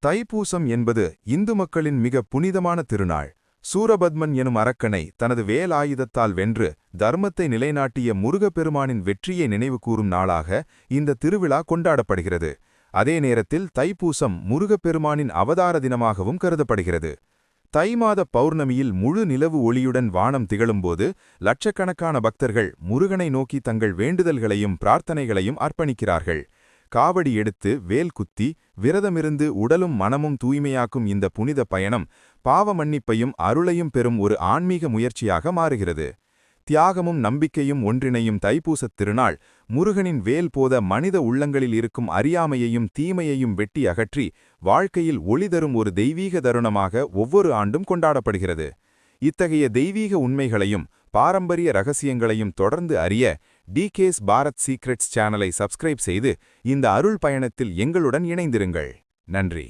தைப்பூசம் என்பது இந்து மக்களின் மிக புனிதமான திருநாள். சூரபத்மன் எனும் அரக்கனை தனது வேலாயுதத்தால் வென்று தர்மத்தை நிலைநாட்டிய முருகப்பெருமானின் வெற்றியை நினைவுகூரும் நாளாக இந்த திருவிழா கொண்டாடப்படுகிறது. அதே நேரத்தில் தைப்பூசம் முருகப்பெருமானின் அவதார தினமாகவும் கருதப்படுகிறது. தை மாத பௌர்ணமியில் முழு நிலவு ஒளியுடன் வானம் திகழும்போது லட்சக்கணக்கான பக்தர்கள் முருகனை நோக்கி தங்கள் வேண்டுதல்களையும் பிரார்த்தனைகளையும் அர்ப்பணிக்கிறார்கள். காவடி எடுத்து வேல் குத்தி விரதமிருந்து உடலும் மனமும் தூய்மையாக்கும் இந்த புனித பயணம் பாவ மன்னிப்பையும் அருளையும் பெறும் ஒரு ஆன்மீக முயற்சியாக மாறுகிறது. தியாகமும் நம்பிக்கையும் ஒன்றிணையும் தைப்பூசத் திருநாள் முருகனின் வேல் போத மனித உள்ளங்களில் இருக்கும் அறியாமையையும் தீமையையும் வெட்டி அகற்றி வாழ்க்கையில் ஒளி தரும் ஒரு தெய்வீக தருணமாக ஒவ்வொரு ஆண்டும் கொண்டாடப்படுகிறது. இத்தகைய தெய்வீக உண்மைகளையும் பாரம்பரிய ரகசியங்களையும் தொடர்ந்து அறிய டிகேஸ் பாரத் சீக்ரெட்ஸ் சேனலை சப்ஸ்கிரைப் செய்து இந்த அருள் பயணத்தில் எங்களுடன் இணைந்திருங்கள். நன்றி.